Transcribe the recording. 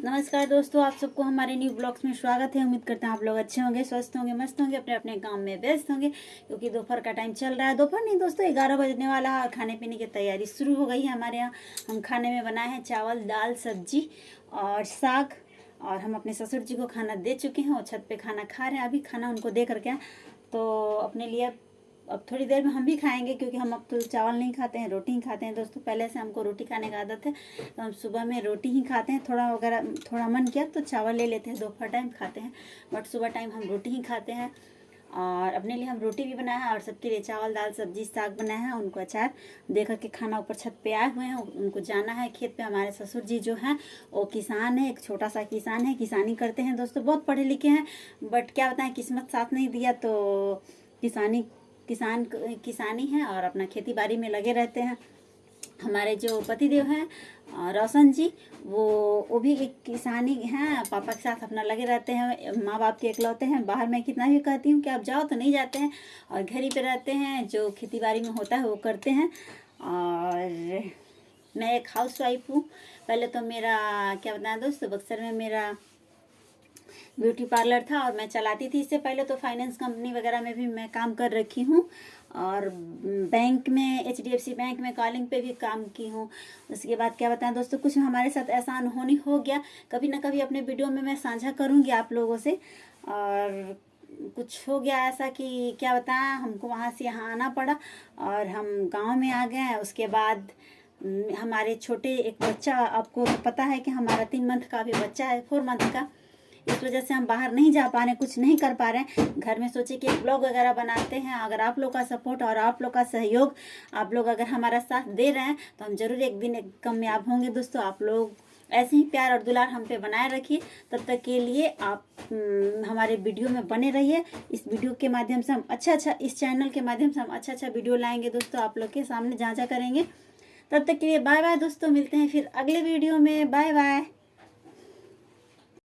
नमस्कार दोस्तों, आप सबको हमारे न्यू ब्लॉग्स में स्वागत है। उम्मीद करते हैं आप लोग अच्छे होंगे, स्वस्थ होंगे, मस्त होंगे, अपने अपने काम में व्यस्त होंगे। क्योंकि दोपहर का टाइम चल रहा है। दोपहर नहीं दोस्तों, 11 बजने वाला है और खाने पीने की तैयारी शुरू हो गई है हमारे यहाँ। हम खाने में बनाए हैं चावल, दाल, सब्जी और साग। और हम अपने ससुर जी को खाना दे चुके हैं और छत पे खाना खा रहे हैं। अभी खाना उनको दे करके तो अपने लिए अब थोड़ी देर में हम भी खाएंगे, क्योंकि हम अब तो चावल नहीं खाते हैं, रोटी ही खाते हैं दोस्तों। पहले से हमको रोटी खाने का आदत है, तो हम सुबह में रोटी ही खाते हैं। थोड़ा मन किया तो चावल ले लेते हैं, दोपहर टाइम खाते हैं, बट सुबह टाइम हम रोटी ही खाते हैं। और अपने लिए हम रोटी भी बनाए हैं और सबके लिए चावल, दाल, सब्जी, साग बनाए हैं। उनको अचार दे करके खाना ऊपर छत पे आए हुए हैं। उनको जाना है खेत पे। हमारे ससुर जी जो हैं वो किसान है, एक छोटा सा किसान है, किसानी करते हैं दोस्तों। बहुत पढ़े लिखे हैं, बट क्या बताएं, किस्मत साथ नहीं दिया तो किसानी है और अपना खेती बाड़ी में लगे रहते हैं। हमारे जो पतिदेव हैं रोशन जी, वो भी एक किसानी हैं, पापा के साथ अपना लगे रहते हैं। माँ बाप के इकलौते हैं। बाहर मैं कितना भी कहती हूँ कि आप जाओ तो नहीं जाते हैं और घर ही पे रहते हैं। जो खेती बाड़ी में होता है वो करते हैं। और मैं एक हाउस वाइफ हूँ। पहले तो मेरा क्या बताएं दोस्तों, बक्सर में मेरा ब्यूटी पार्लर था और मैं चलाती थी। इससे पहले तो फाइनेंस कंपनी वगैरह में भी मैं काम कर रखी हूँ और बैंक में, HDFC बैंक में कॉलिंग पे भी काम की हूँ। उसके बाद क्या बताएं दोस्तों, कुछ हमारे साथ ऐसा अनहोनी हो गया। कभी ना कभी अपने वीडियो में मैं साझा करूँगी आप लोगों से। और कुछ हो गया ऐसा कि क्या बताएं, हमको वहाँ से यहाँ आना पड़ा और हम गाँव में आ गए। उसके बाद हमारे छोटे एक बच्चा, आपको पता है कि हमारा 3 मंथ का भी बच्चा है, 4 मंथ का। इस वजह से हम बाहर नहीं जा पा रहे, कुछ नहीं कर पा रहे हैं। घर में सोचे कि एक ब्लॉग वगैरह बनाते हैं। अगर आप लोग का सपोर्ट और आप लोग का सहयोग, आप लोग अगर हमारा साथ दे रहे हैं तो हम जरूर एक दिन एक कामयाब होंगे दोस्तों। आप लोग ऐसे ही प्यार और दुलार हम पे बनाए रखिए। तब तक के लिए आप हमारे वीडियो में बने रहिए। इस वीडियो के माध्यम से हम इस चैनल के माध्यम से हम अच्छा वीडियो लाएंगे दोस्तों, आप लोग के सामने करेंगे। तब तक के लिए बाय बाय दोस्तों, मिलते हैं फिर अगले वीडियो में। Bye bye.